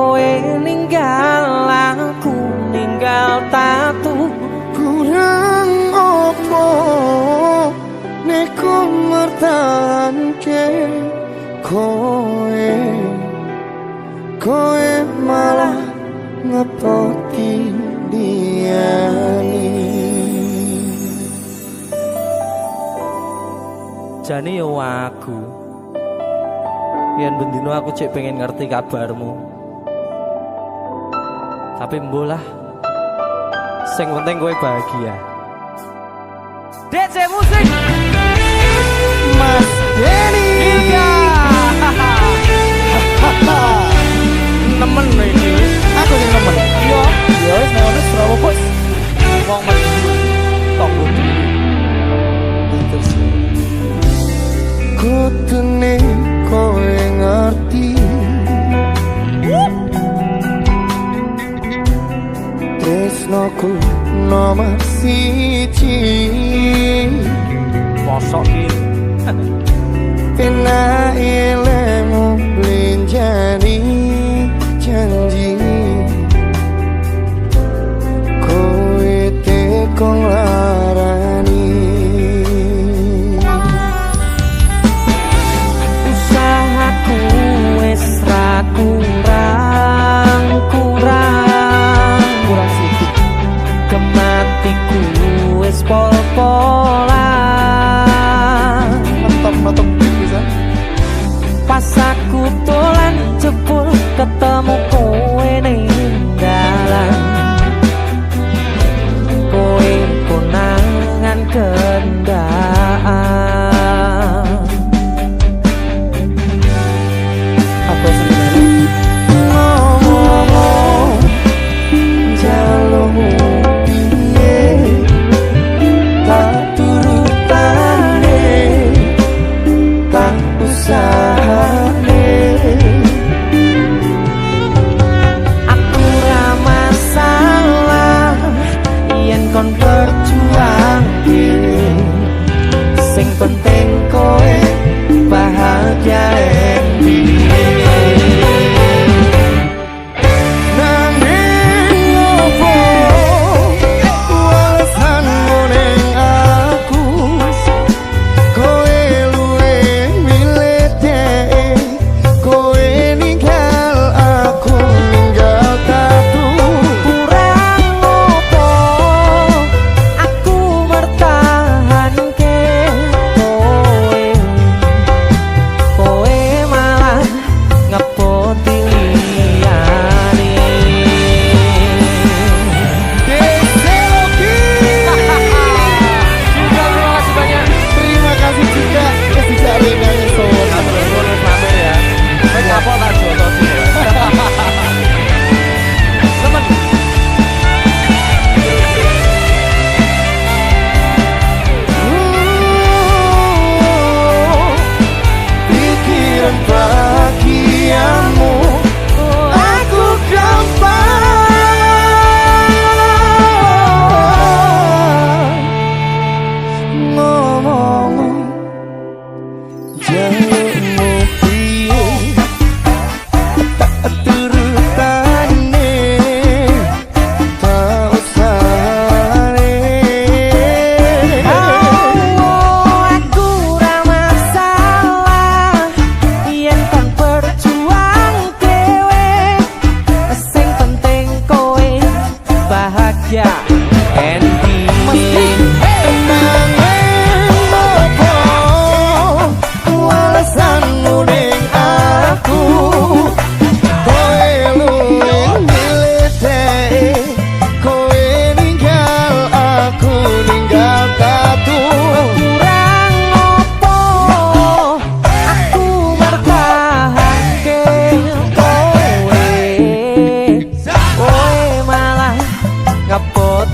kowe ninggal aku ninggal tatu. Kurang opo neko mertahanke kowe malah ngepoti diani. Jane yo aku yen bendino aku cek pengen ngerti kabarmu, tapi mbolah sing penting kowe bahagia. DC musik Mas Denny nemen iki aku yang nemen. yo Ya wis ngono Surabaya bos. wong mesti tonggo Terus kutune kowe ngerti tresnoku nomor siji posok iki pena ilmu lenjani janji kowe tekong larani. usahaku wis ra kurang sithik, kematiku wis pol-polan. Mentok bisa Pas aku dolan jebul ketemu kowe ning dalan, kowe konangan kendaan. apa sebenarnya ngomong jalurmu piye tak turutane tak usahane. Aku ra masalah yen kon berjuang sing penting kowe bahagia Nanging opo walesanmu ning aku kowe luwe milih dhek kowe ninggal aku ninggal tatu. kurang opo aku mertahanke kowe malah ngepoti liyane. Deseloki Juga terima kasih banyak. terima kasih juga ketika ringannya soal Boleh pamer ya. Wis apa tak jotos. Temen pikiran bahagiamu aku gampang ngomong jalurmu piye tak turutane tak usahane. aku ra masalah yen kon berjuang dhewe, sing penting kowe bahagia. Walesanmu ning aku kowe luwe milih dhek kowe ninggal aku ninggal tatu. Kurang opo aku mertahanke kowe malah ngepot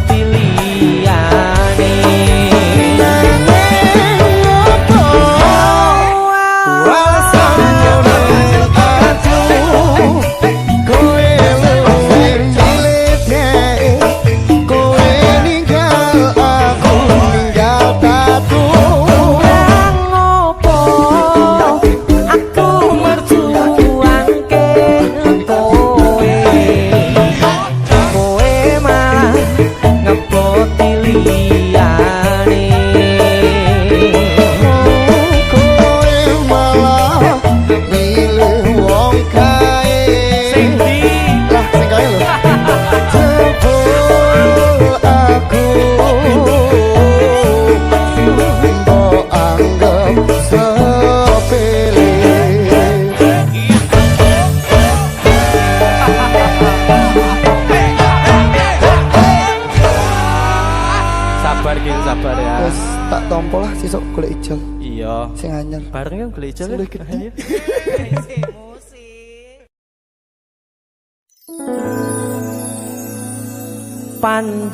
Sabar Gil, sabar ya. Wes tak tompo lah sesuk golek ijol Iya. sing anyar. Bareng yang golek ijol. Golek gede.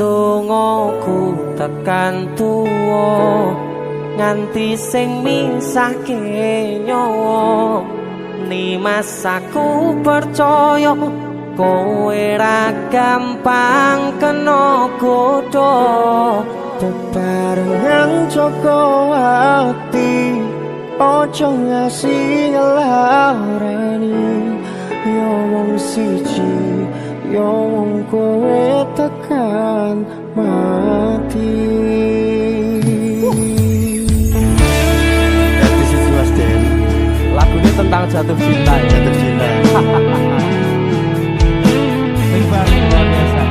Pandongaku tekan tuwa nganti sing misahke nyawa Nimas aku percaya kowe ra gampang kena godha Bebarengan Joko ati ojo ngasih ngelarani yo wong siji yo wong kowe tekan mati. Jadi siji Mas Den. lagunya tentang jatuh cinta ya. Jatuh cinta. Luar biasa.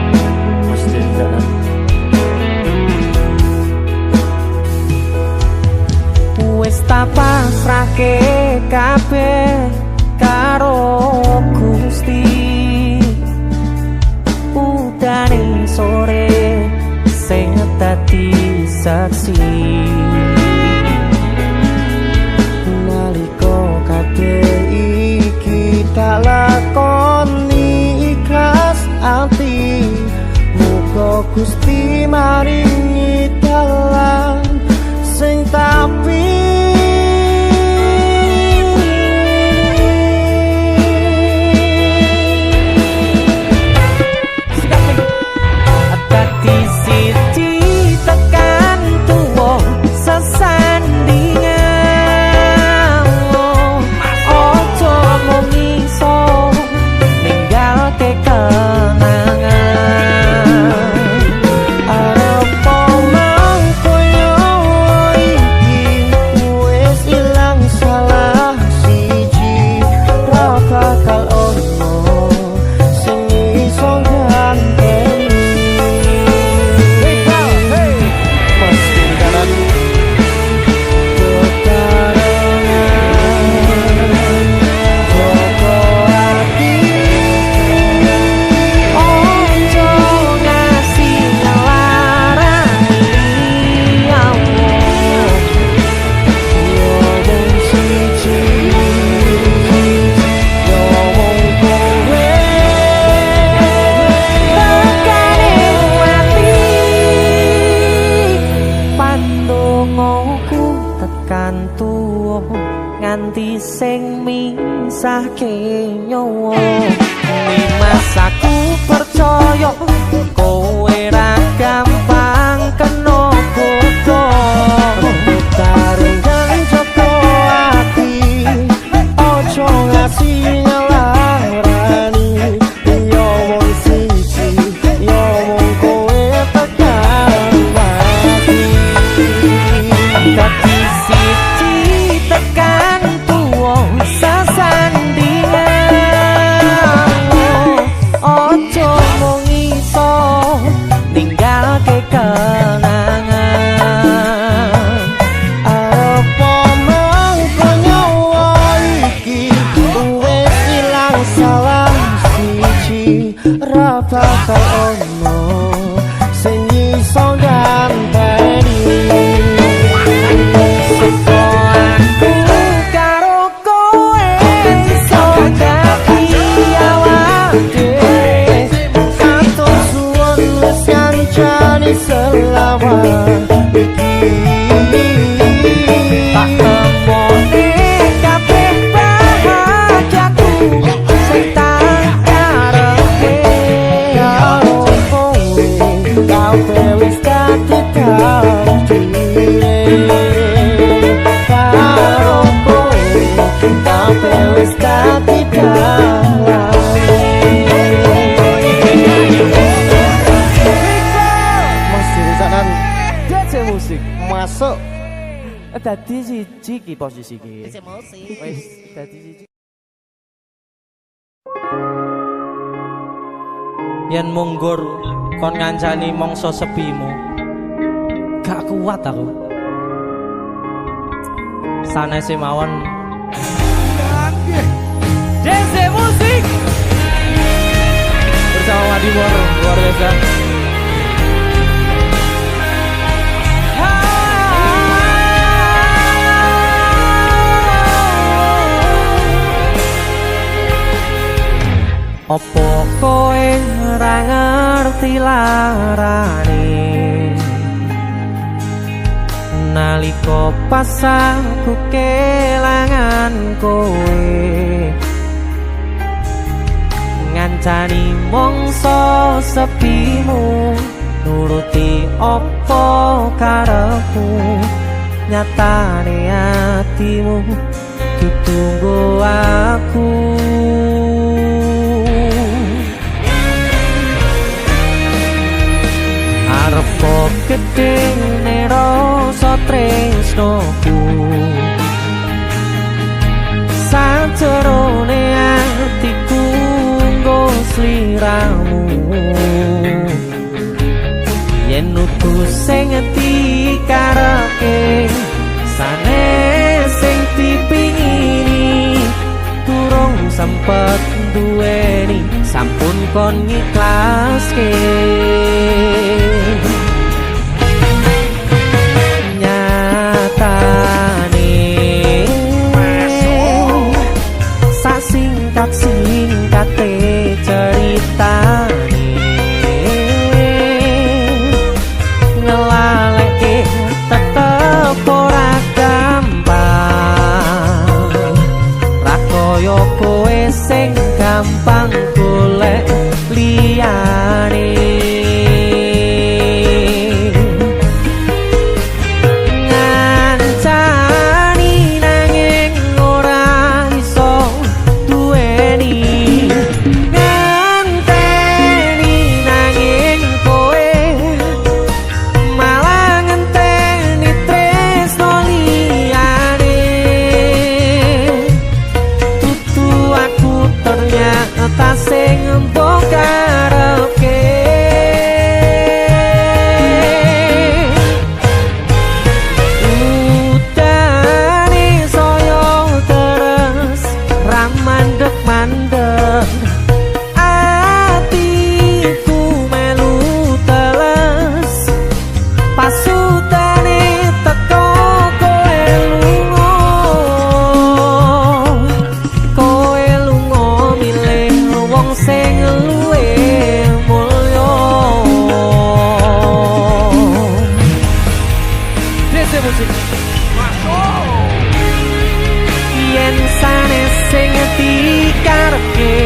Mas Den jangan. Wis tak pasrahke kabeh karo Gusti udane sore sing dadi saksi Nalika kabeh iki tak lakoni ikhlas ati muga Gusti maringi dalan sing tapi dadi siji tekan tuwa sesandingan ojo mung iso ninggalke kenangan apa mangkoyo iki wis ilang salah siji ra bakal ono sing iso ganteni mesti kanan Joko ati ojo ngasih ngelarani Allah yo wong siji yo wong kowe tekane mati pandongaku tekan tuwa nganti sing misahke nyawa Nimas aku percaya kowe ra gampang kena godha Taringan Joko ati ojo ngasih ngelarani yo wong siji yo wong kowe tekan mati dadi siji tekan tuwa sesandingan ojo mung iso ninggalke kenangan apa mangko nyawa iki wis ilang salah siji ra bakal ono sing iso ganteni Seko aku karo kowe iso dadi awake dhewe Atur suwun wis kancani selawat iki tak temone kabeh bahagiaku sing tak karepe karo kowe kabeh wis dadi takdire karo kowe kabeh wis dadi Mas dirisanan DC musik masuk dadi siji ki posisi ki wis dadi siji yen munggur kon ngancani mangsa sepimu gak kuat aku sanese mawon DC musik Timur luar biasa. Opo kowe ora ngerti larane nalika pas aku kelangan kowe ngancani mongso sepimu nuruti opo karepmu nyatane atimu ditunggu aku. Arep gedhe rasa tresnoku sajerone atiku nggo sliramu yen utus sing dikarepke sanes sing dipingini durung sempet duweni sampun kon ngiklaske. Singkat-singkate ceritane ngelaleke tetep ora gampang ra koyo kowe sing gampang golek liyane. Yen sanes sing dikarepke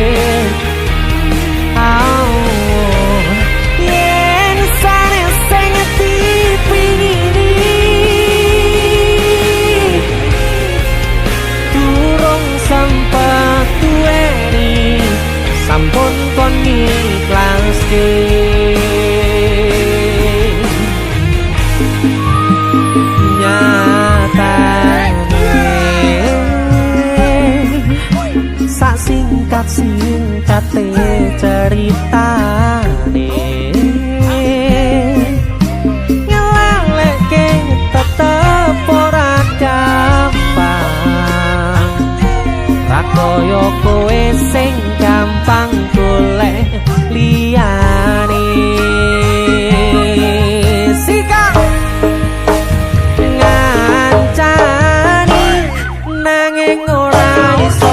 yen sanes sing dipingini durung sempet duweni sampun kon ngiklaske. Singkat-singkate ceritane ngelaleke tetep ora gampang ra koyo kowe sing gampang golek liyane. Sikap ngancani nanging ora iso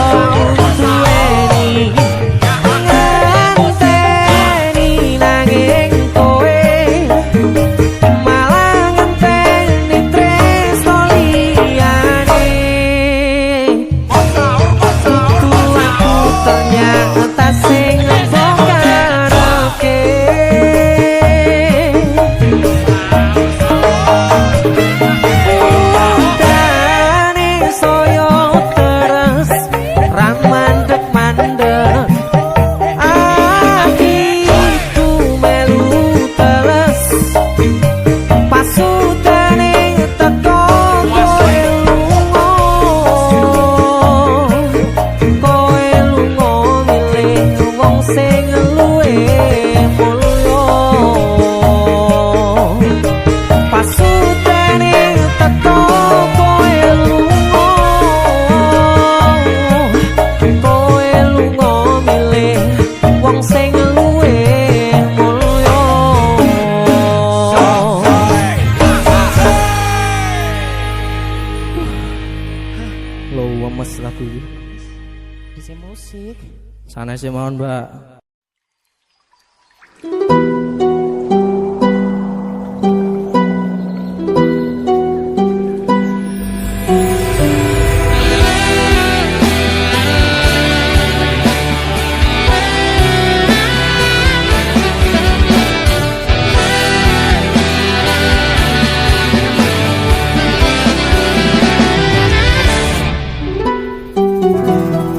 wong sing luwih Sanesé mawon, Mbak.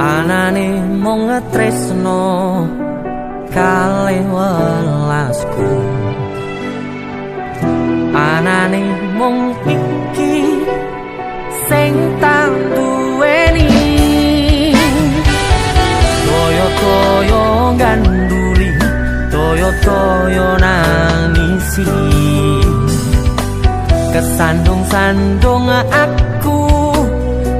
Anane mung tresno kalih welasku, anane mung iki sing tak duweni, toyo-toyo ganduli, toyo-toyo nangisi, kesandung-sandung aku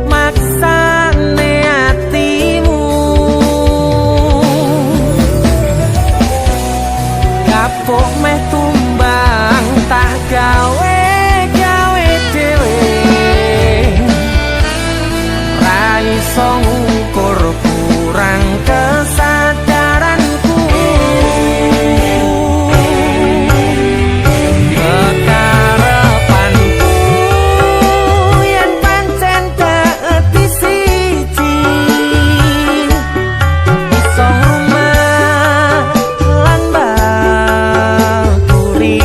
maksane atimu, kapok meh tumbang tak gawe dhewe, ra iso ngukur kurang kesadaranku, kekarepanku yen pancen dadi siji, iso rumah lan baturi,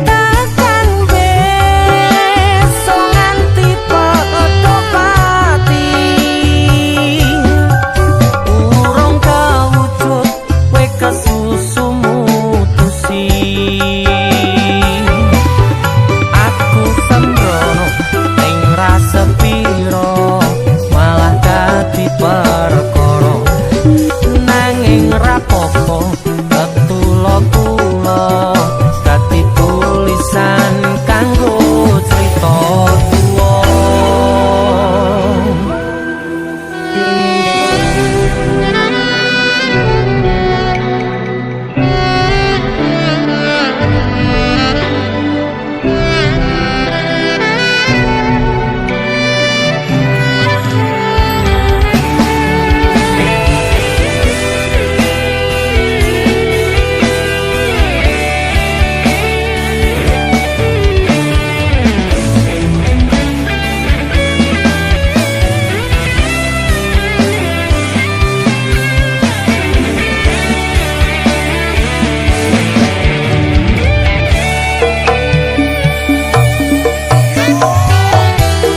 takkan besok nganti padha pati, urung kawujud kowe kesusu mutusi, aku sembrono ning rasa piro malah dadi perkara, nanging rapopo ketulo-tulo dadi tulisan kanggo crita tuwa.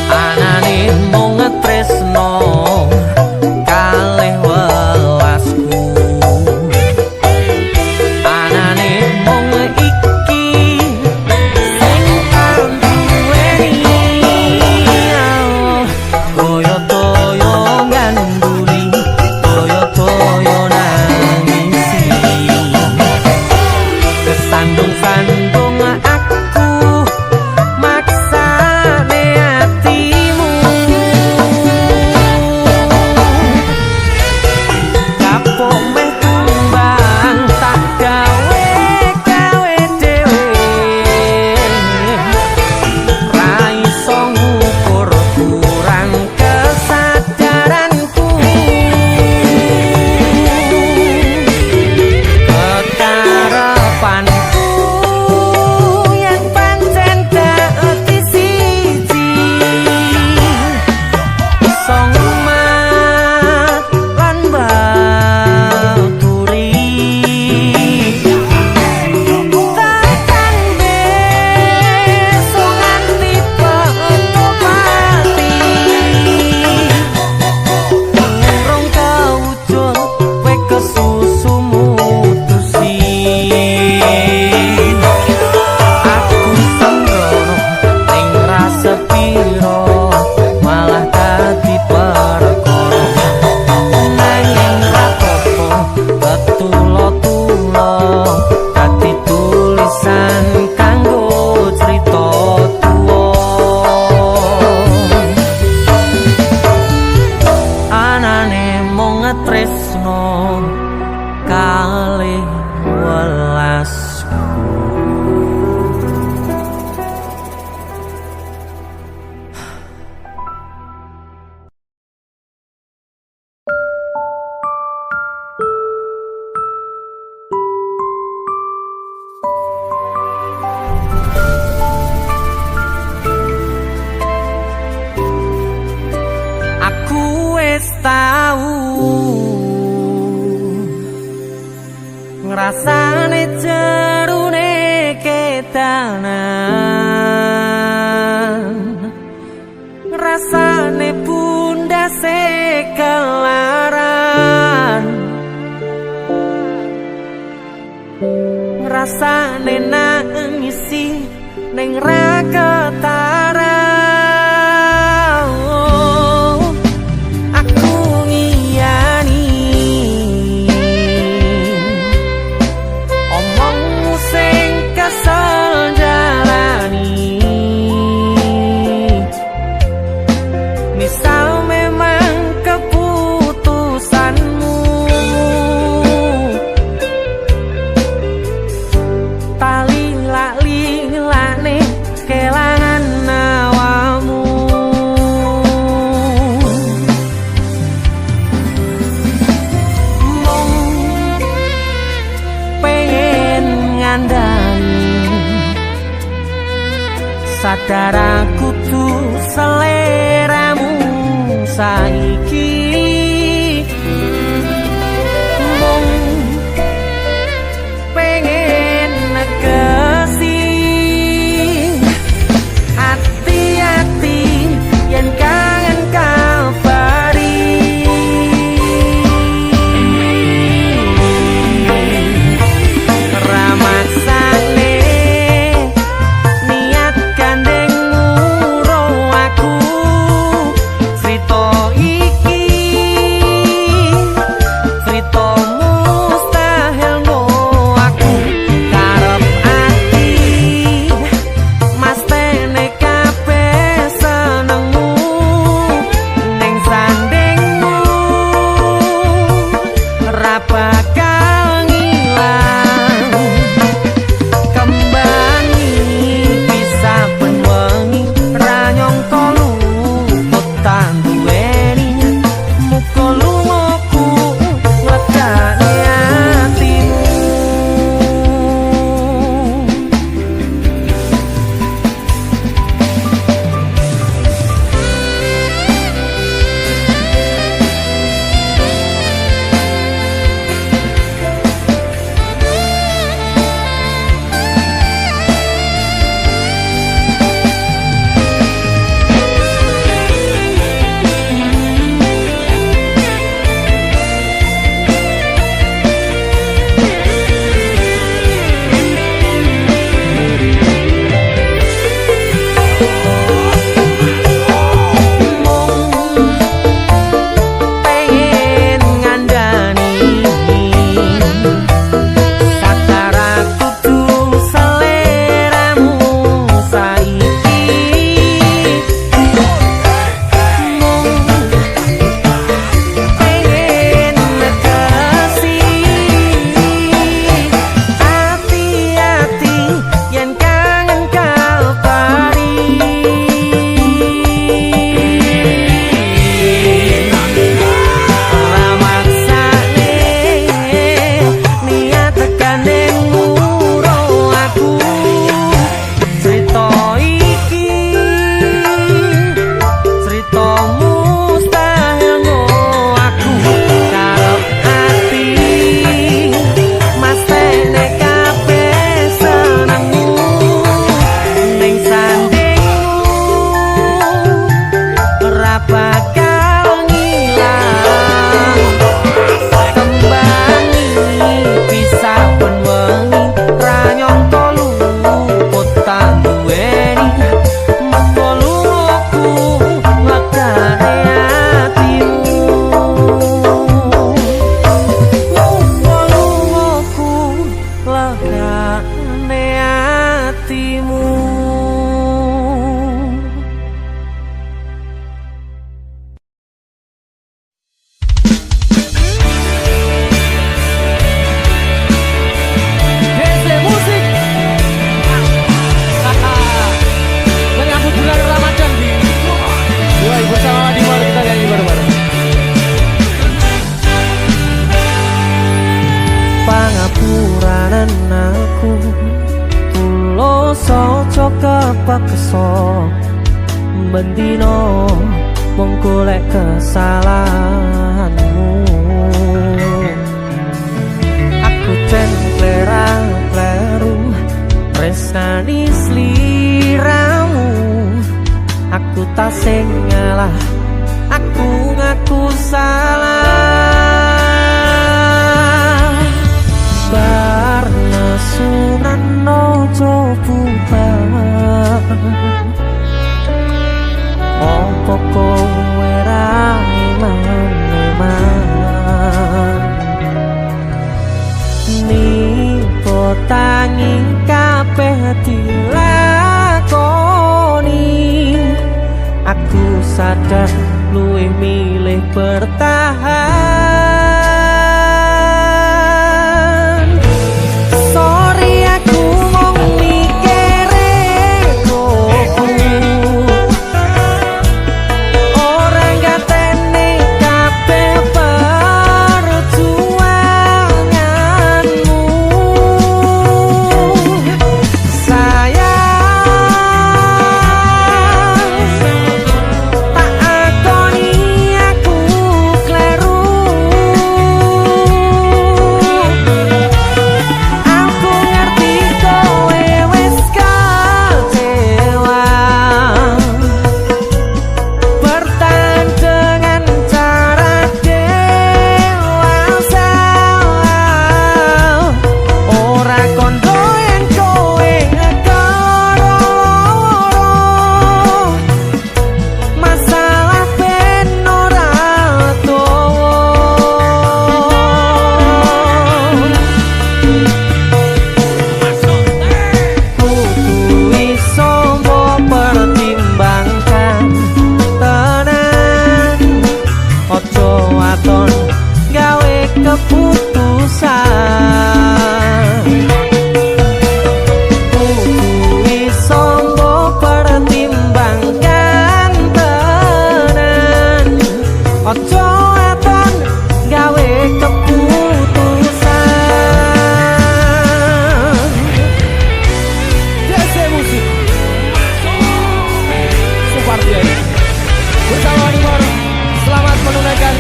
Anane mung tresno kalih welasku, anane mung iki sing tak duweni, toyo-toyo ganduli, toyo-toyo nangisi, kesandung-sandung aku maksane atimu, kapok meh tumbang tak gawe dhewe, ra iso ngukur kurang kesadaranku, kekarepanku yen pancen dadi siji, iso ngumat lan baturi, takkan besok nganti padha pati, urung kawujud kowe kesusu mutusi, aku sembrono ning rasa piro malah dadi perkara, nanging rapopo ketulo-tulo dadi tulisan kanggo crita tuwa. Anane mung tresno kalih welasku. rasane jerune kedanan, rasane pundase kelaran, rasane nangisi ning ra ketara. Aku ngiyani omongmu sing kesel jalani. Misal memang keputusanmu tali lak-lilane kelangan awamu. Mong pengen ngandani sadar aku tuh seleramu saiki. Mong pengen negesi hati-hati yen kangen kabari. Ramaksane niat gandengmu ro aku crita iki, crita mustahil ngo aku karep ati mas tene kabeh senengmu ning sandingmu ra bakal ngilang. Kembani bisa benwengi ra nyangka luput tan duweni muga lungaku ngledakne atimu. Pengen ngandani sadar aku tuh seleramu saiki. Pengen negesi hati-hati yen kangen kabari. Ramaksane niat gandengmu ro aku crita iki, crita mustahil ngo aku karep ati mas tene kabeh senengmu ning sandingmu ra bakal ngilang. Kembani bisa benwengi ra nyangka luput tan duweni muga lungaku ngledakne atimu. Muga lungaku ngledakne atimu. Hese musik menyambut bulan Ramadan di Woi bersama di mari kita nyanyi bareng-bareng. Pangapuranan aku tuloso kepaksa bendino mung golek kesalahanmu. Aku sadar luwih milih bertahan. Sorry aku mung mikire koku, ora ngateni kabeh perjuanganmu.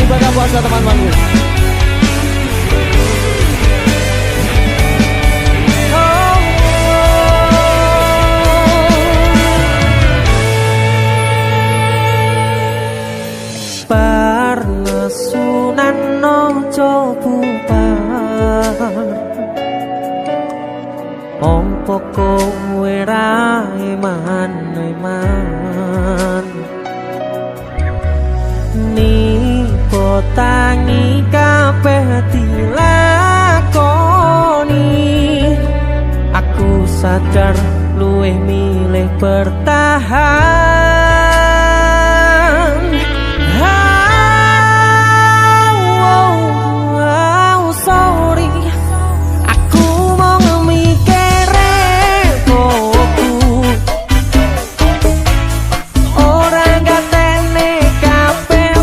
Ibadah puasa teman-teman. Parnesunan nojo bubar, ompo kowe ra eman tangi kabeh dilakoni. Aku sadar luwih milih bertahan. Sorry aku mau mikire koku, ora ngateni kabeh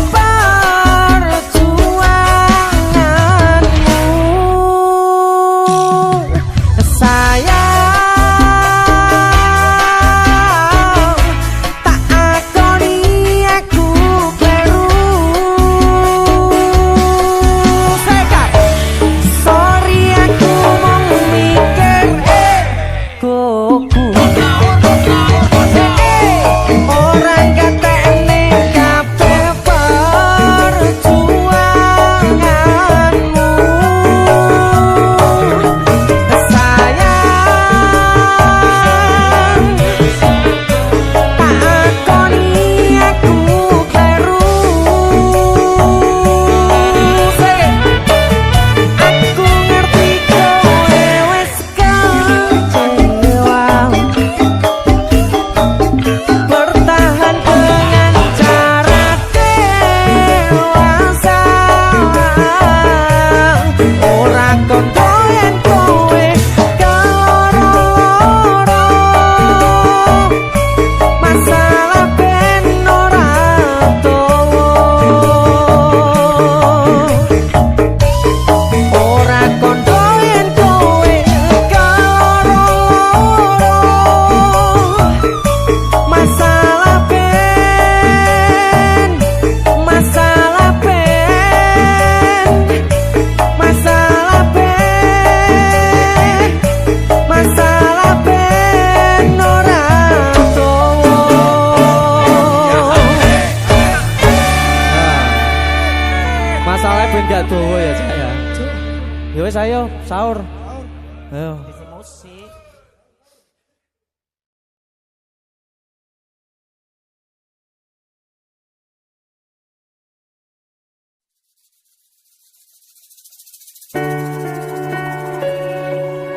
gak dowo ya saya. Ya wis ayo sahur. Ayo. Musik.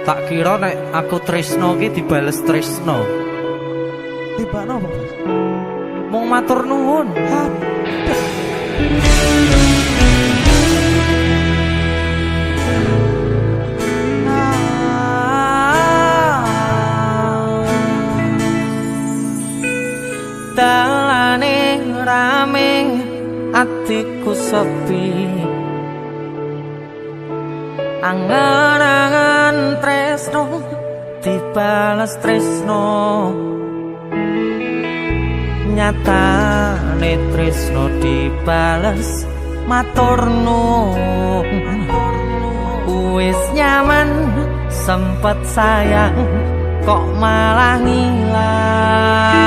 Tak kira nek aku tresno ki dibales tresno. Tibakno apa? mung matur nuwun. Dalane rame atiku sepi, angan-angan tresno dibalas tresno, nyatane tresno dibalas matur nuwun. Wis nyaman sempet sayang kok malah ngilang.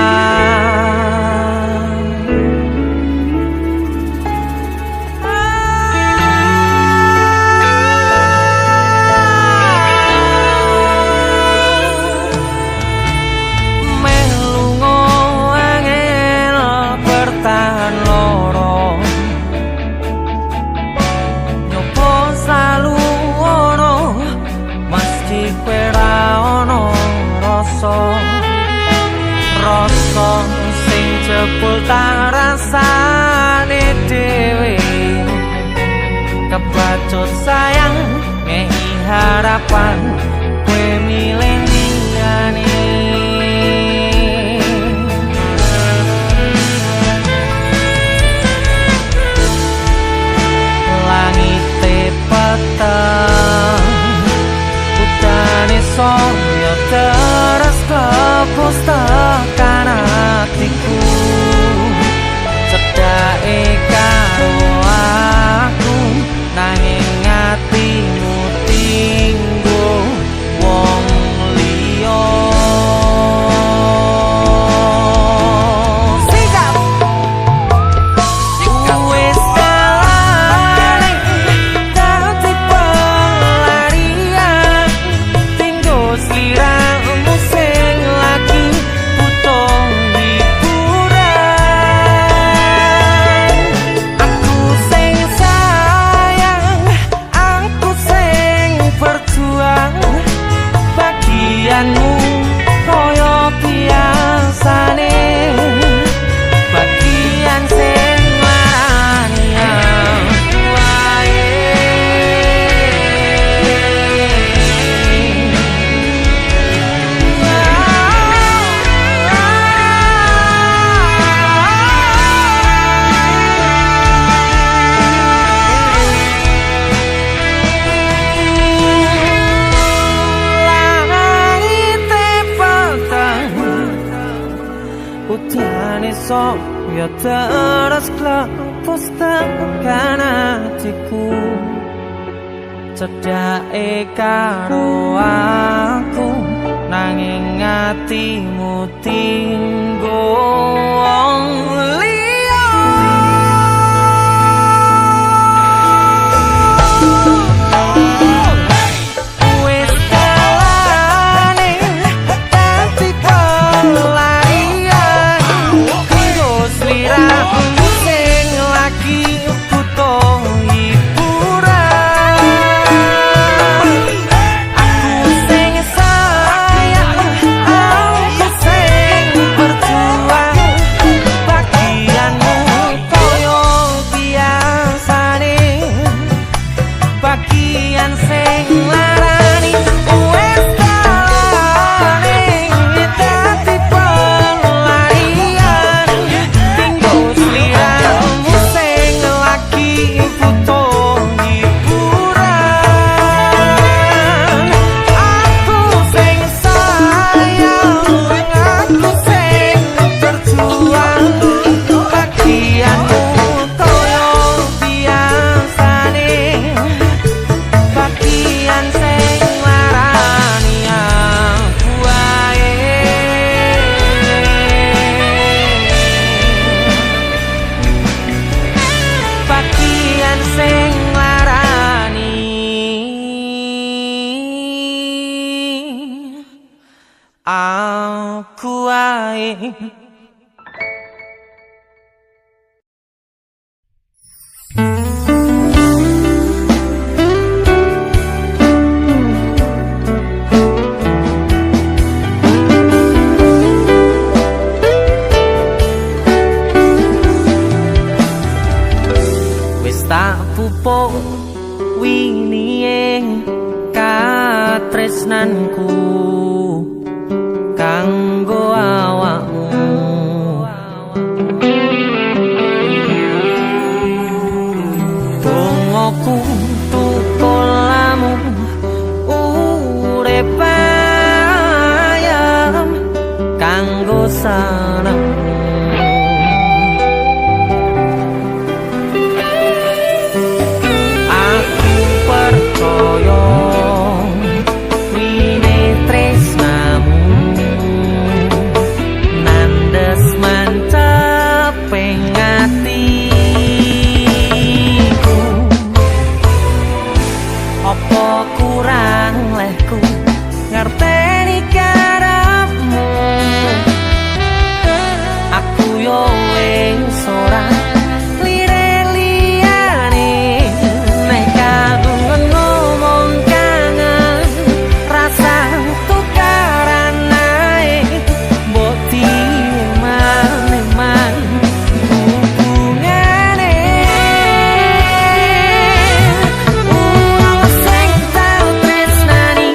Rasa sing jebul tak rasane dhewe, kebacut sayang ngehi harapan kowe milih liyane. Langite peteng udane saya terus kepus tekan hatiku, cedake karo aku nanging atimu tinggo wong liya. Sikap wis kalane dadi pelarian, tinggo sliramu sing lagi butuh hiburan. Aku sing sayang, aku sing berjuang, bagianmu koyo biasane, bagian sing larani aku wae. Langite peteng udane saya terus klepus tekan hatiku, cedake karo aku nanging atimu tinggo wong liya. Wis kalane dadi pelarian, tinggo sliramu sing lagi butuh hiburan. Aku sing sayang, aku sing berjuang, bagianmu koyo biasane, bagian sing larani. Wis kalane dadi pelarian, tinggo sliramu sing lagi butuh hiburan. Aku sing sayang, aku sing berjuang, bagianmu koyo biasane, bagian sing larani aku wae. Bagian sing larani aku wae. katresnanku kanggo awakmu. Dongoku tukulamu urip ayam kanggo sanemu. Aku percaya wine tresnamu nandes mancap pengatiku. Apa kurang lehku ngerteni karepmu. Aku yo wis ora lire-liyane nek kagungan ngomong kangen rasa tukaran nae mbok diman-man hubungane. Wong sing tau tresnani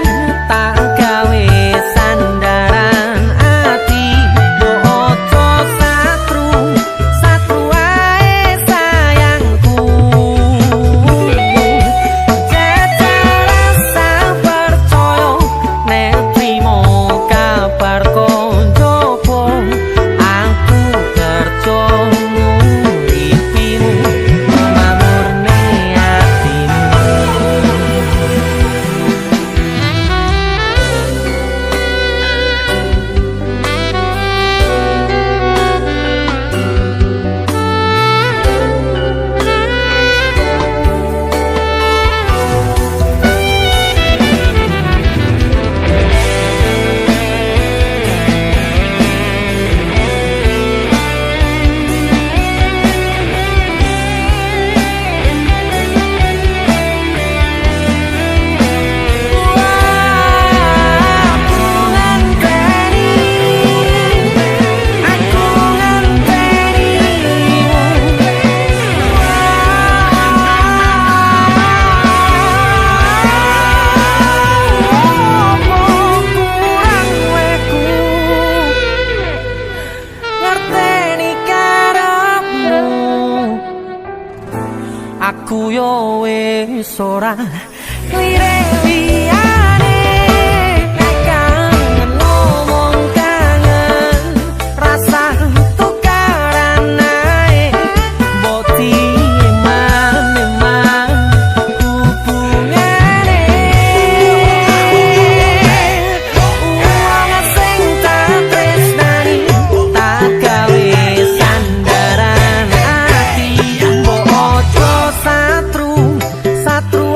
tak gawe sandaran ati mbok ojo satru ae sayangku. Jajal rasa percaya nek trimo kabar koncoku. Aku kerja nguripimu memamurne atimu. Aku yo wis ora lire-liyane nek kangen ngomong kangen rasa tukaran nae mbok diman-man hubungane. Wong sing tak tresnani tak gawe sandaran ati mbok ojo satru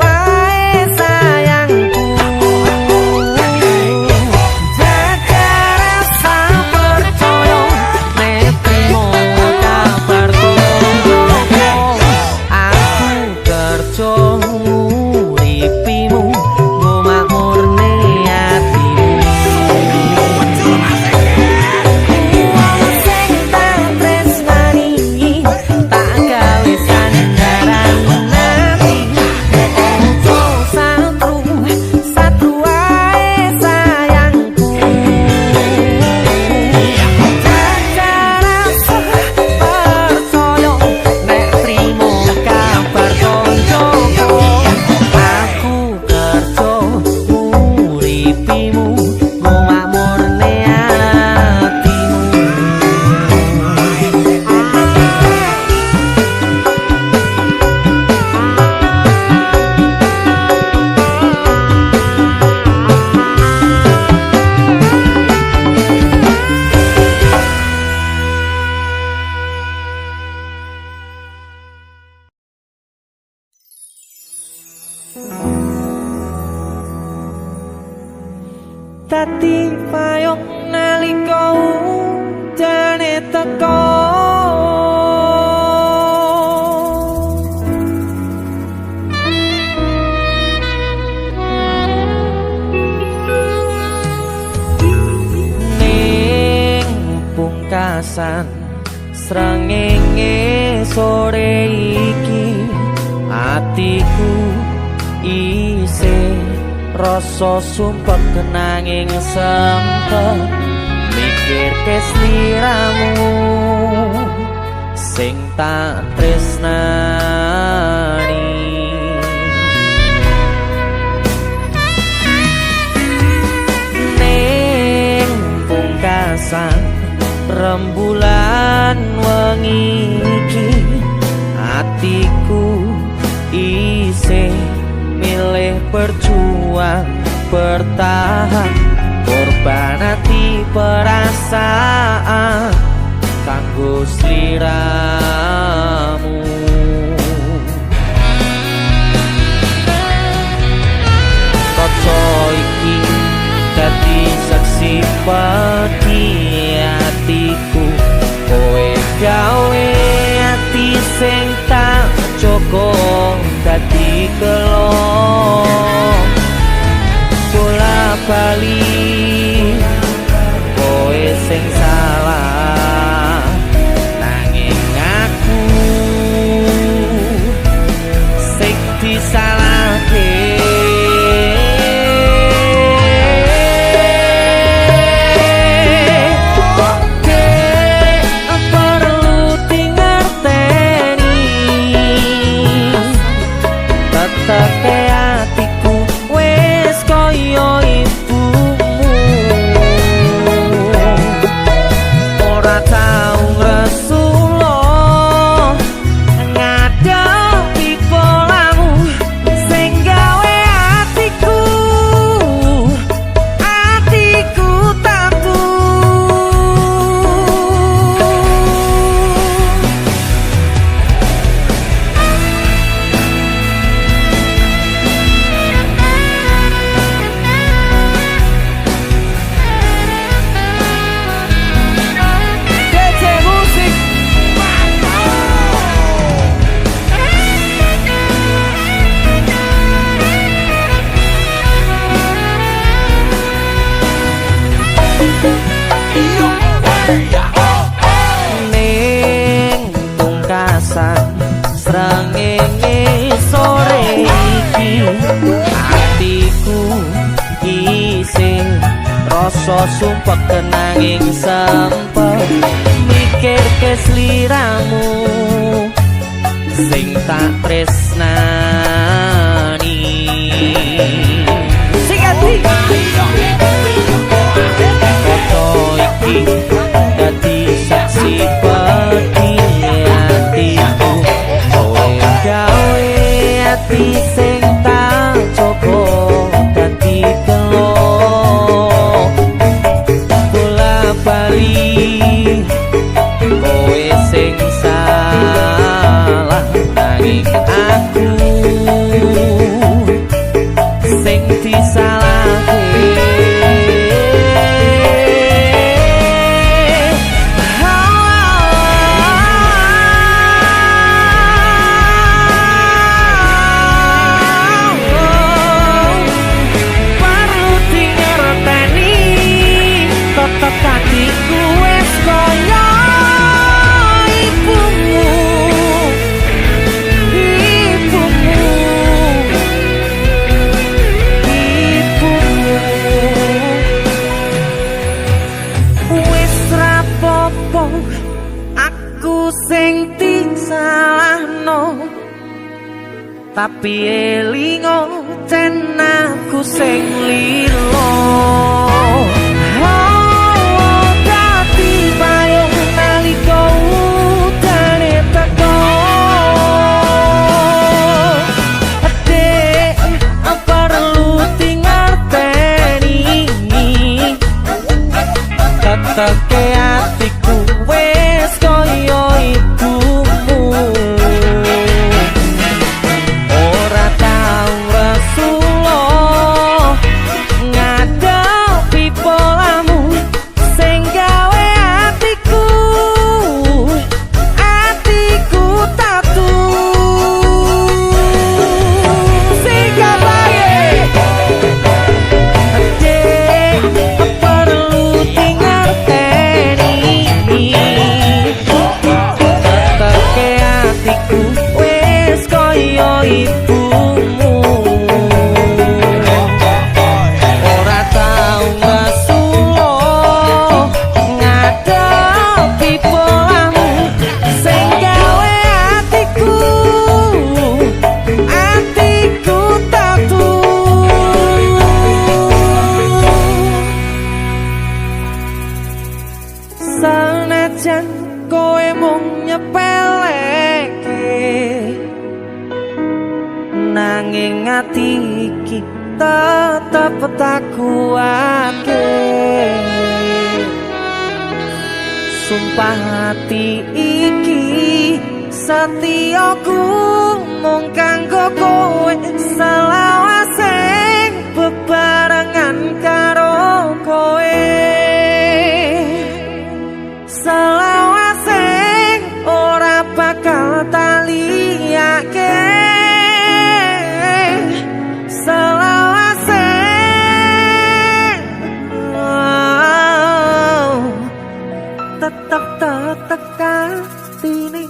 ae sayangku. Jaga rasa percaya nek trimo kabar koncoku. Aku kerja nguripimu nggo makmurne atimu. Wong sing tak tresnani tak gawe sandaran ati ojo satru ae sayangku. Jaga rasa percaya nek trimo kabar koncoku. Aku kerja nguripimu nggo makmurne atimu. Dadi payung nalika ujane teko. Ning pungkasan srengenge sore iki atiku isih rasa sumpek kenanging sempet mikir kesliramu sing tak tresnani. Ning pungkasan rembulan wengi iki atiku isih milih berjuang bertahan korban hati perasaan kanggo sliramu. Kaca iki dadi saksi pati atiku kowe gawe ati sing tak joko dadi kelo bola bali kowe sing salah nanging aku sing disalahke. Teke atiku wis kaya ibumu ora tau ngresula ngadepi polamu sing gawe atiku tambu. Ning pungkasan srengenge sore iki atiku isih rasa sumpek kenanging sempet mikir kesliramu sing tak tresnani. Iki dadi saksi pati atiku kowe gawe ati sing tak joko dadi kelo bola bali kowe sing salah nanging aku sing disalahke. Hatiku wis kaya ibumu wis rapopo aku sing disalahno tapi elingo ten aku sing lilo. Teke atiku wis kaya ibumu ora tau resula tetep tak kuatke. Sumpah hati iki setiaku mung kanggo kowe, selawase bebarengan karo kowe, selawase ora bakal tak liyake, selawase tetep katine.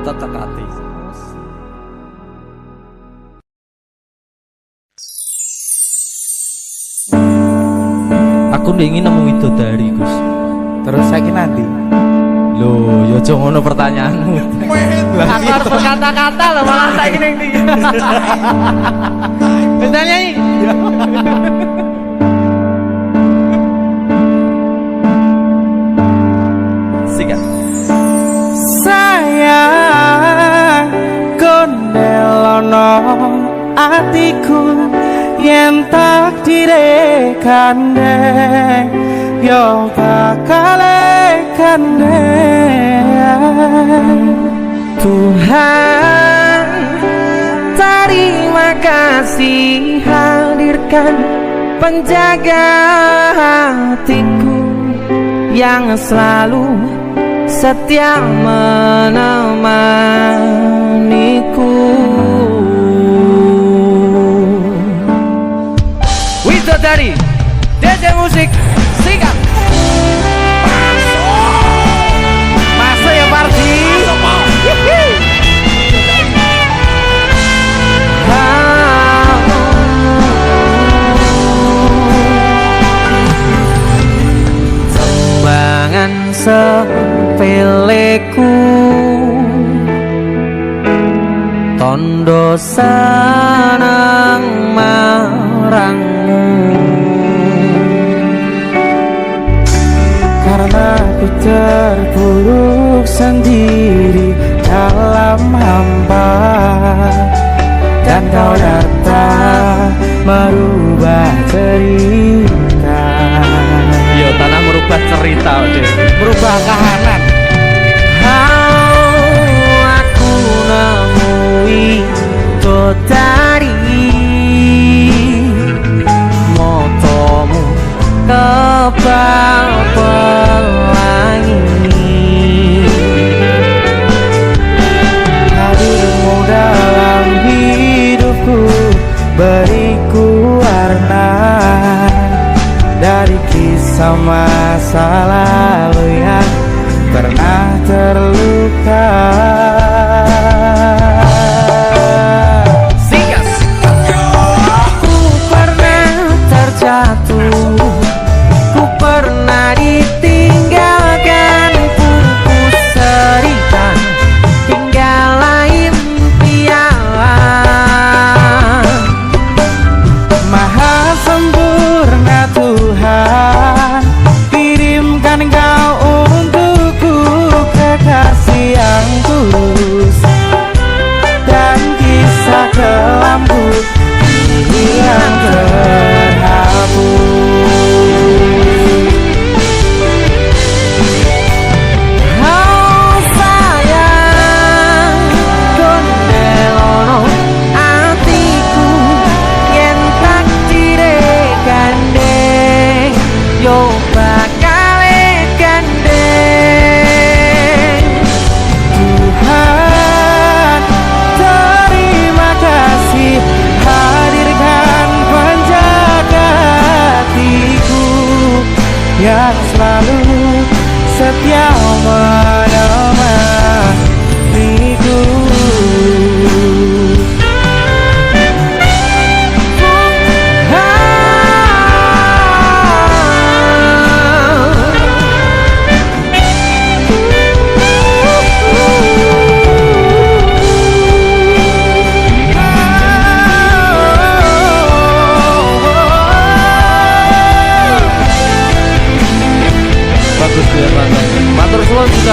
Tetep hati. Aku ingin nemu widodari, Gus. Terus saya nanti. Loh, yo aja ngono pertanyaanmu. Aku harus berkata-kata loh, malah saya gini nih. Bisa nyanyi? Sikat. Sayang kondelono atiku yen takdire kandeng yo bakal kandeng. Tuhan terima kasih hadirkan penjaga hatiku yang selalu setia menemaniku. Widodari DJ Musik Sikat. Masuk ya Pardi. Tembangan sepeleku, tondo seneng marangmu, Karena ku terpuruk sendiri dalam hampa, dan kau datang merubah cerita. Yo tanah merubah cerita, deh. Merubah kahanan. aku nemui dodari, motomu kebal pelangi, Hadirmu dalam hidupku beriku warna dari kisah masa lalu yang pernah terluka. ku pernah terjatuh, ku pernah ditinggalkan, pupus cerita tinggal impian. Maha sempurna Tuhan, kirimkan kau untukku kekasih yang tulus.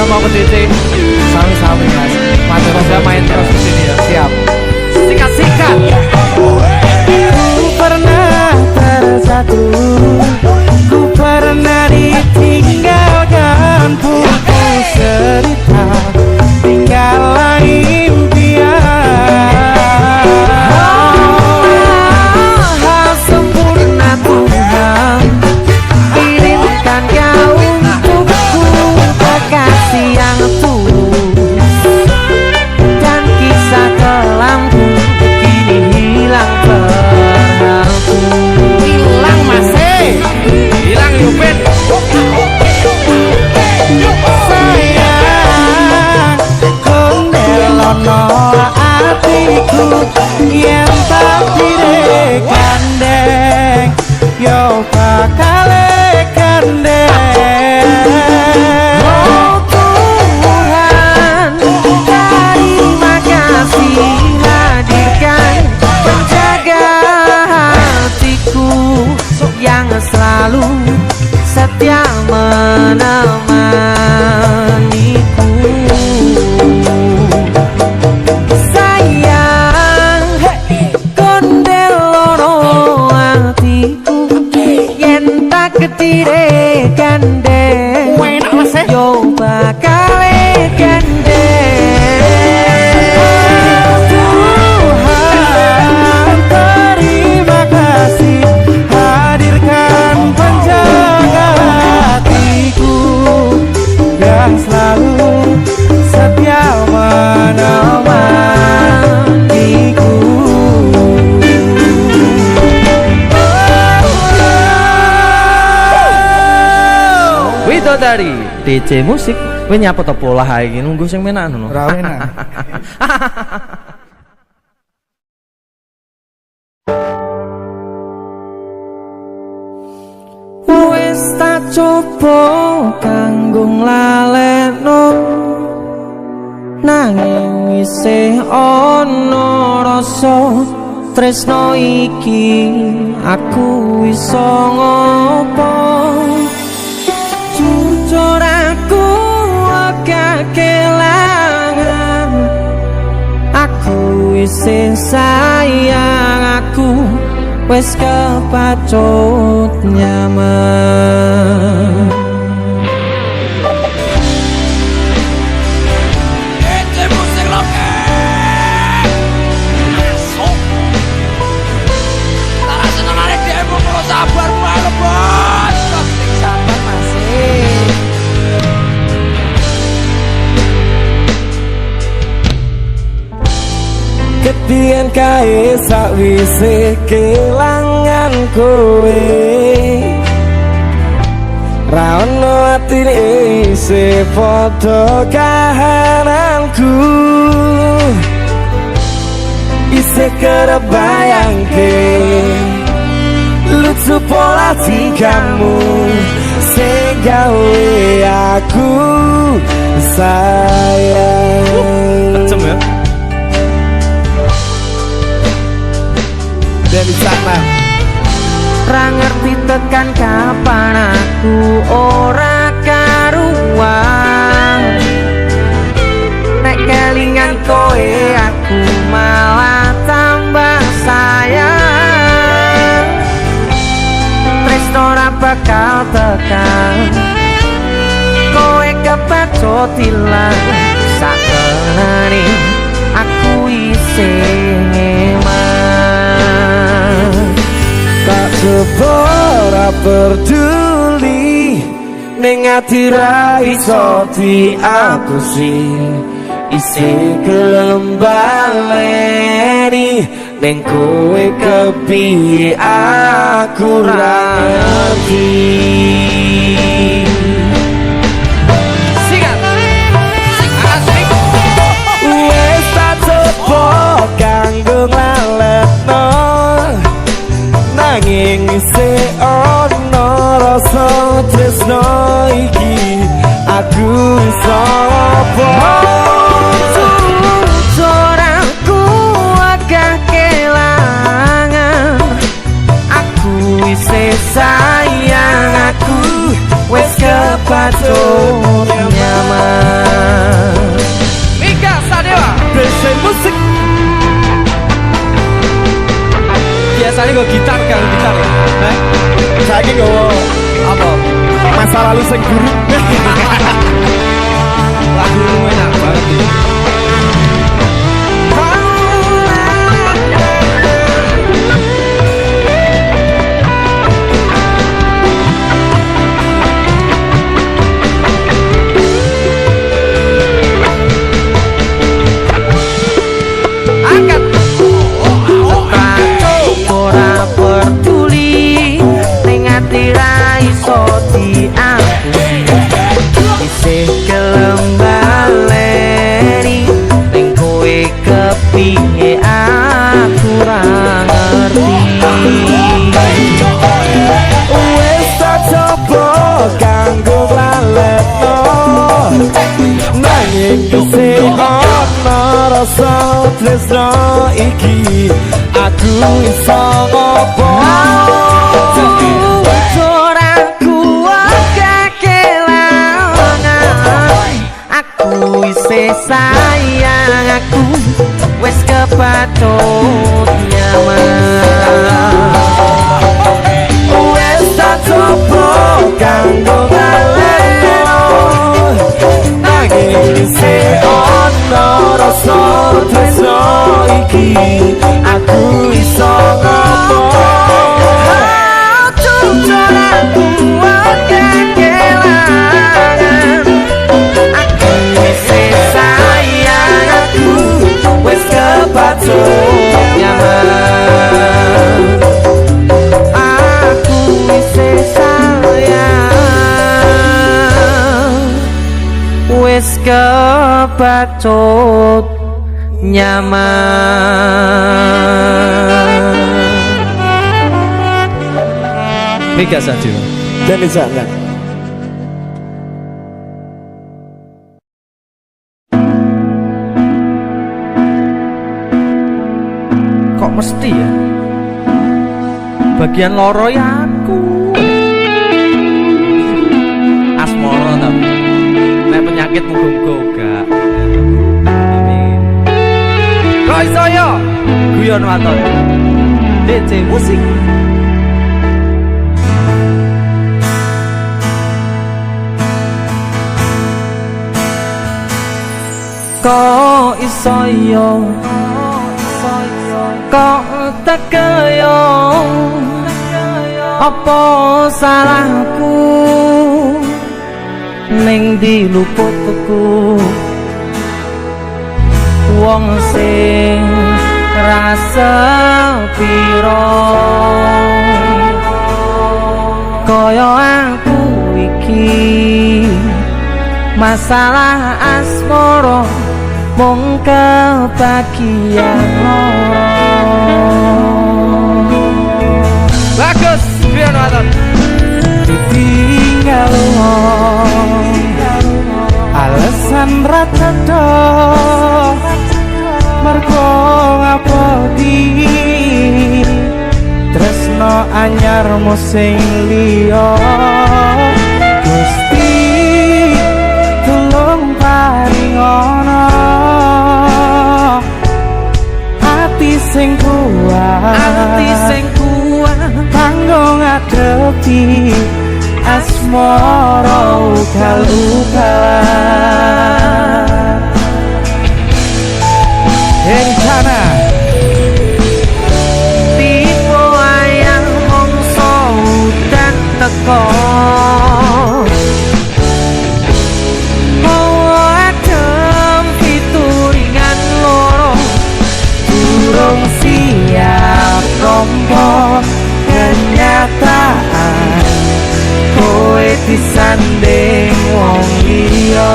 mau ke titik. Sami-sami Mas. Matur sudah main terus di sini ya. Siap. Sikat-sikat. Ku pernah tersatu, ku pernah ditinggalkan, putus cerita, tinggallah impian. Hal sempurna Tuhan kirimkan kau untukku, kekasih yang tulus dan kisah kelamku kini hilang berharapku. Hilang masih, Hilang Yupin. sayang, kondelono atiku yang tak direkandeng, yo bakal kandeng. Oh Tuhan, terima kasih hadirkan penjaga hatiku yang selalu setia menemaniku. Sayang, kondelono hatiku yen tak ketire gandeng, yo bakal gandeng. Tuhan, terima kasih hadirkan penjaga hatiku yang selalu setia menemaniku. Widodari DJ musik, kowe nyapa to pola hae iki nunggu sing menak ngono. Rawena. Wes tak coba kanggo nglalekno, nanging isih ana rasa tresno iki aku iso ngopo. Jujur aku agak kelangan, aku isih sayang, aku wes kepacut nyaman. Kedian kae sakwise kelangan kowe, ra ono atine isih padha kahananku, isih kerep bayangke lucu pola tingkahmu sing gawe aku sayang. Kencem ya. Dari sana. Ra ngerti tekan kapan aku ora karuan, nek kelingan kowe aku malah tambah sayang. Tresno ora bakal tekan, kowe kepacut ilang, sakenane aku isih ngeman. Tak sebora peduli ning ati ra iso diapusi, isih gelem baleni ning kowe kepiye aku ra ngerti. Wes tak coba kanggo nglalekno, nanging isih ana rasa tresno iki aku iso apa. Jujur aku agak kelangan, aku isih sayang, aku wes kepatut nyaman. Mika Sadewa Desa musik. Biasanya gue gitar kan, gitar ya. Saya ini Apa? masa lalu sing guru. Lagu lu enak banget nih. angkat. Ora peduli ning ati ra iso diaku. Isih gelem baleri ning kowe kepiye aku ra ngerti. Wes tak coba kanggo lalekno nanging isih ana rasa tresno iki aku iso ngopo. Ora kuat kekelangan aku isih sayang aku wis kepatut nyaman. Wes tak coba kanggo lalekno nanging isih ana rasa tresno iki aku iso ngopo. Kepatut nyaman. Mika Sadewa. Dan di sana Kok mesti ya? Bagian loro ya aku. Asmoro tapi nek penyakit muga-muga gak. Amin. Kok iso yo? Guyon waton. DC musik. Kok iso yo? Kok teke yo? Apa salahku? Ning diluputku wong sing rasa piro kaya aku iki masalah asmara mung kebagian loro. Bagus biar nonton ditinggal alasan rata mergo ngapodi tresno anyar sing liya Gusti tulung paringono ati sing kuat kanggo ngadepi asmara ugal-ugalan. Rencana tipe ayang mongso udan teko adem pituringan loro durung siap rompo kenyataan kowe disanding wong liya.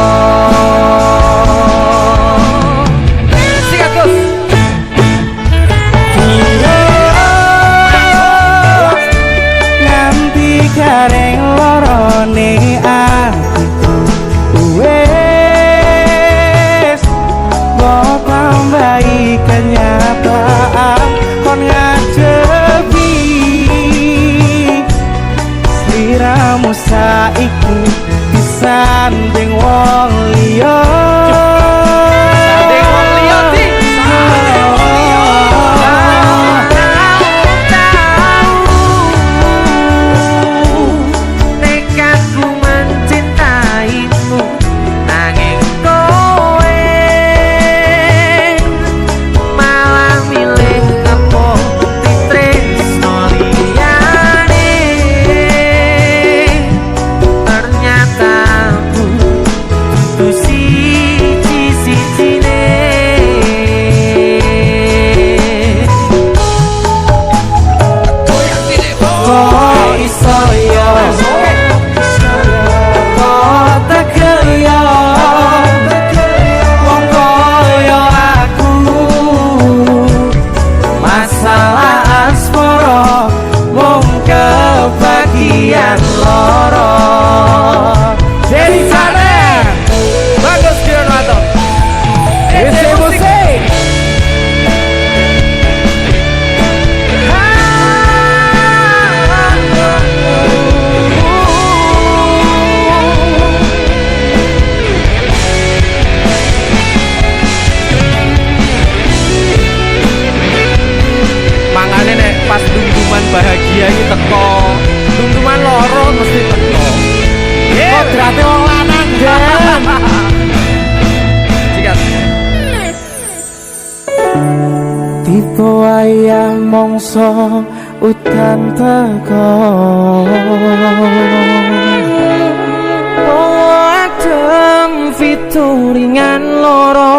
tipe wayah mongso udan teko adem fituringan loro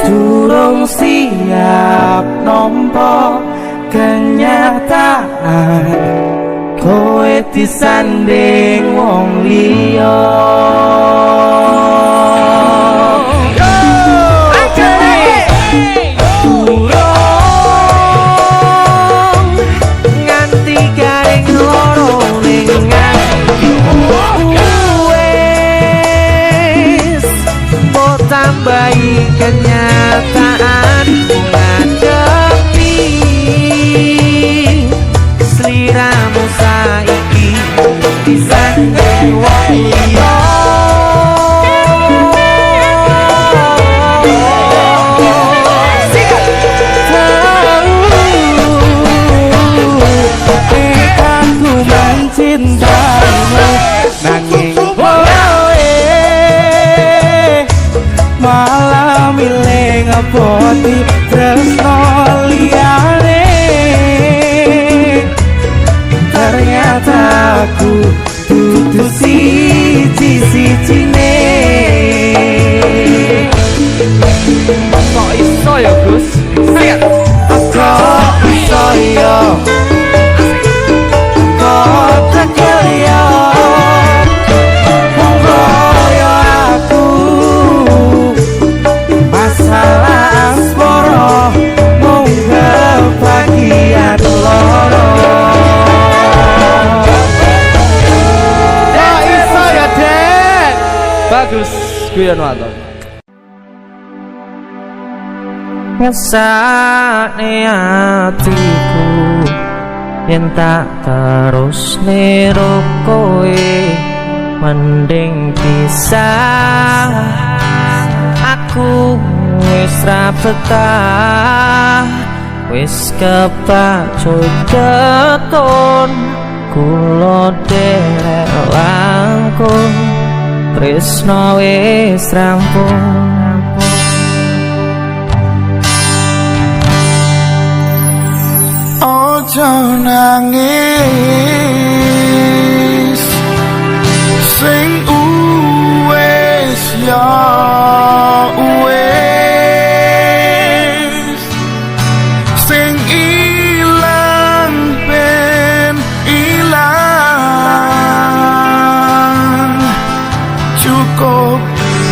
durung siap nompo kenyataan kowe disanding wong liya nganti garing loro ning wis mbok tambahi kenyataan ngadepi sliramu saiki disanding wong liya cintamu nanging kowe malah milih ngepoti tresno liyane ternyata aku dudu siji-sijine kok iso ya Gus kok iso ya bagus guyon waton ngesane atiku yen tak terus nero kowe mending pisah aku wis ra betah wis kepacut keton kula derek langkung tresno wis rampung ojo nangis sing wis ya wis sing ilang ben ilang cukup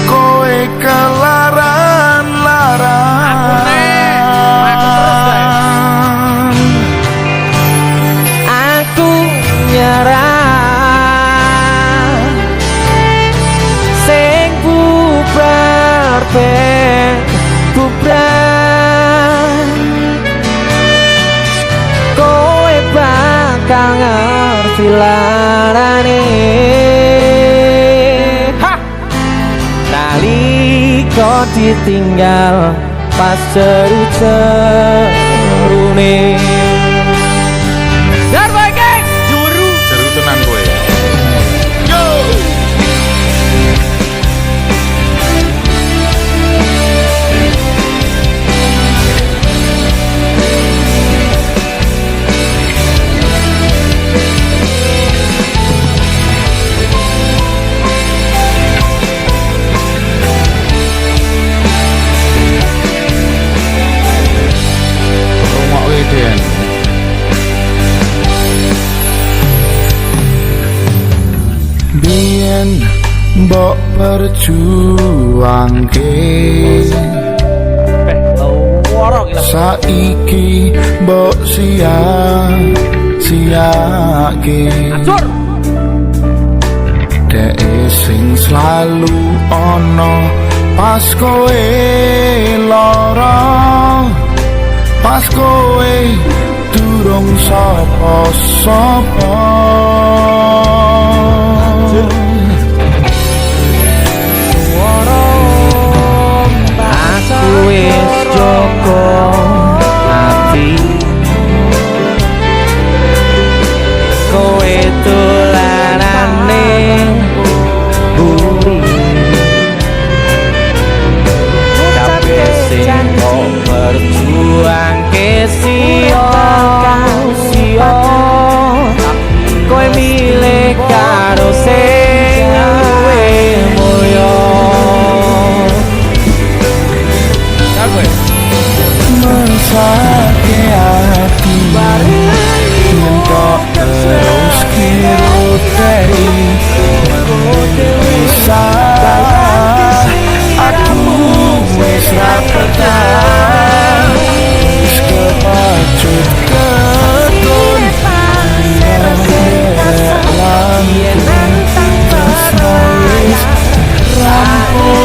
kowe kelaran-laran aku nyerah sing bubar ben bubar kowe bakal ngerti larane nalika ditinggal pas jeru-jerune Darba guys jeru tenan kowe yo biyen mbok perjuangke saiki mbok sia-siake dek sing selalu ono pas kowe lara pas kowe durung sapa-sapa aku wis joko ati kowe dolanane buri tapi sing kok berjuang sio sio kowe milih karo sing duwe mulya Mesake hati Yen kok terus kiruteri Bisa aku wis rapetan Wis kepacut ketun Derek langit Tresno wis rampung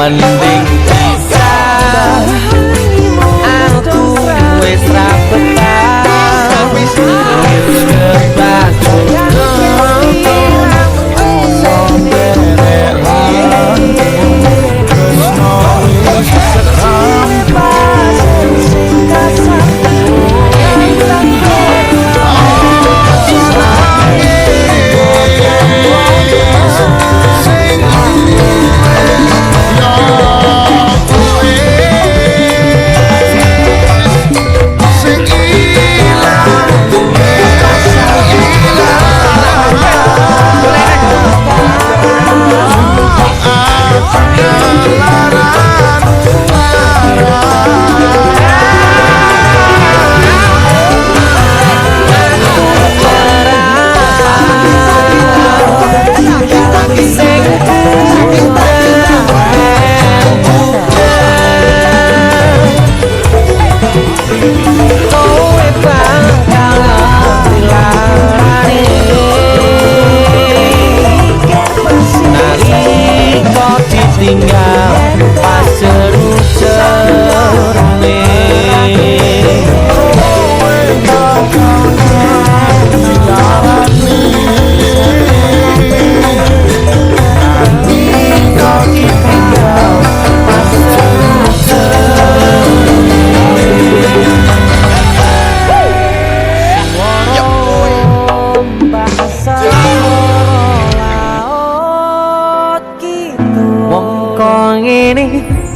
mending pisah aku wis ra betah wis kebacut tinggal pas seru-serune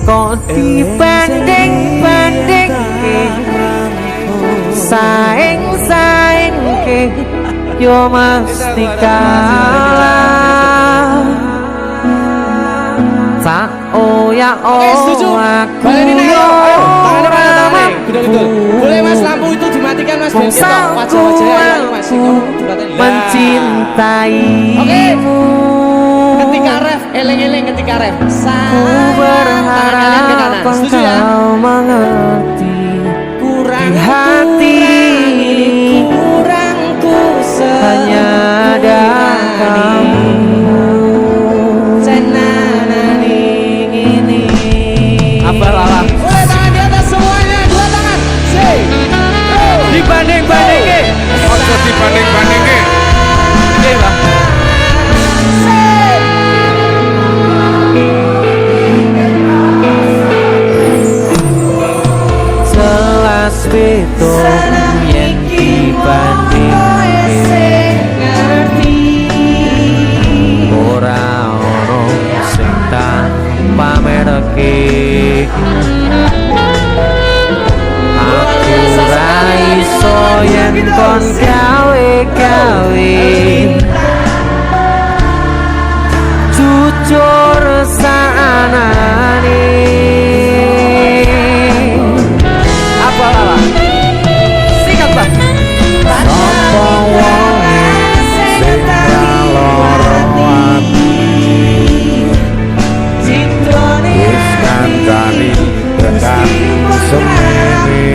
kok dibanding-banding saing-saing ke yo mesti kalah tak oya aku boleh mas lampu itu dimatikan mas wajah-wajah mas mencintaimu ketika ref eleng-eleng ketika ref ku berharap engkau mengerti kurang hati kurangku hanya ada kamu cenanani ini apa lala boleh tangan di atas semuanya 2 kon gawe-gawe jujur saanane apa lala singkat Pak Sapa wonge sing ngaloro ati wis kancani tekan semene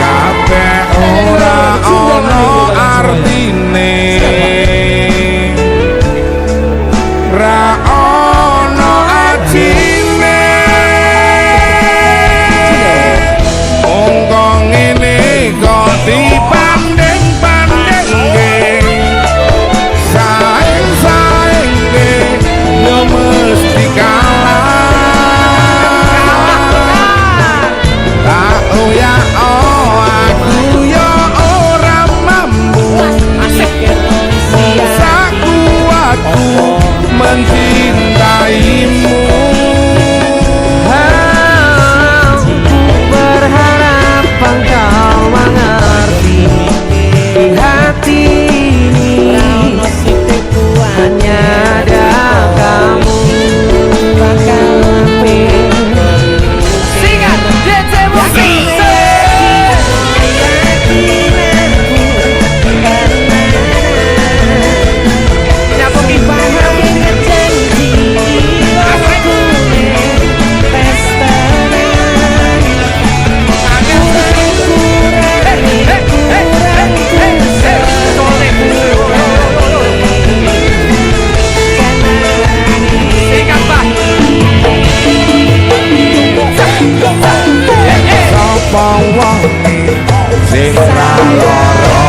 kabeh ora ono artine ra ono ajine wong ngene kok dipandeng-pandengke saeng-saenge yo mesti kalah tak ya aku yo ora mampu sakuatku mencintaimu berharap engkau mengerti di hati ini hanya ada kamu singkat DC Musik sapa wonge sing ngaloro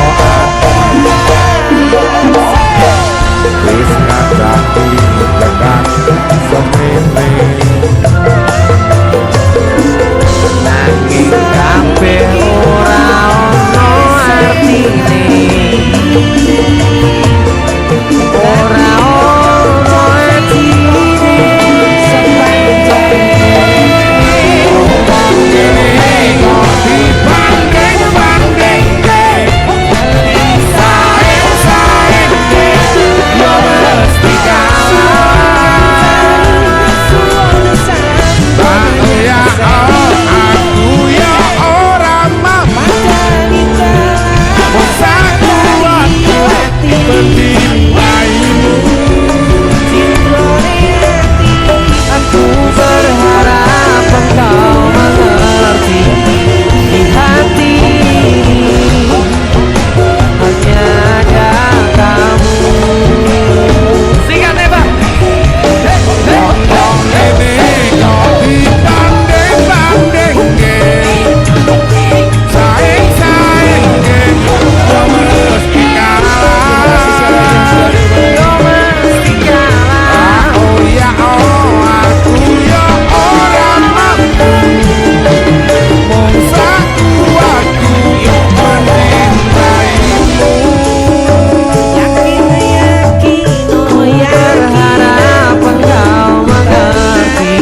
wis ngajaki tekan semene nanging kabeh ora ono artine ora ono artine dipandeng-pandengke saeng-saenge yo mesti kalah tak ya aku ya ora mampu sakuatku mencintaimu aku berharap engkau mengerti di hati ini hanya ada kamu singkat ya Pak ini kok dipandeng-pandengke saeng-saenge yo mesti kalah oh ya aku ya ora mampu mung sakuatku mencintaimu berharap engkau mengerti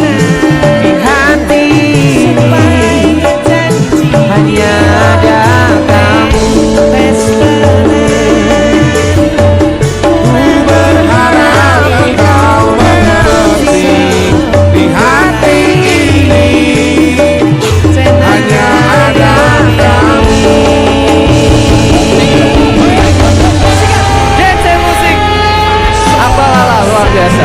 di hati ini hanya ada kamu berharap engkau mengerti di hati ini hanya ada kamu. DC Musik apa lala luar biasa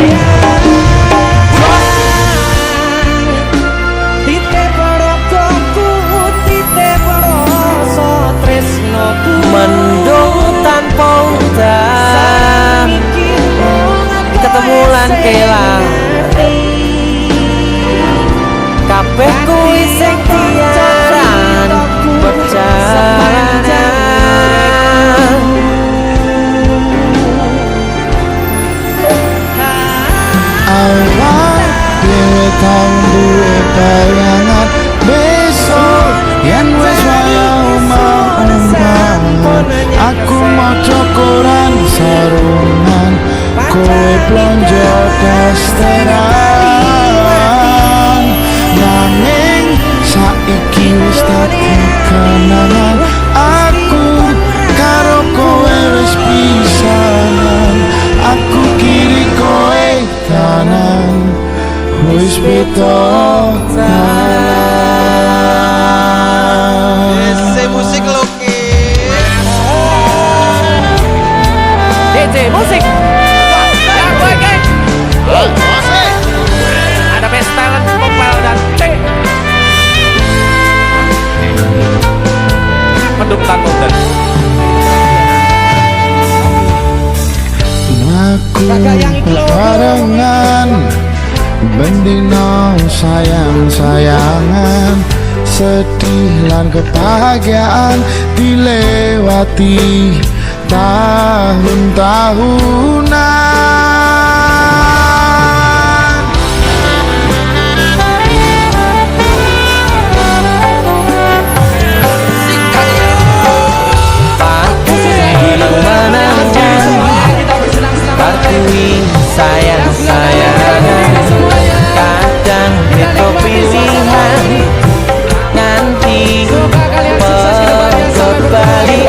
mendung tanpa udan ketemu lan kelang kabeh kuwi sing tiaran perjalanan Awak dhewe tau duwe bayangan besok yen wis waya omah-omahan aku maca koran sarungan kowe blonjo dasteran nanging saiki wis dadi kenangan. Aku karo kowe wis pisahan, aku kiri kowe kanan, wis beda dalan. Musik loki. DJ musik. Ya gue geng. Ada best talent Popel dan C. Mendung Tanggungdan. Aku barengan bendino sayang-sayangan, sedih lan kebahagiaan dilewati tahun-tahunan. Partui sayang-sayangan, kadang itu pilihan, nanti kembali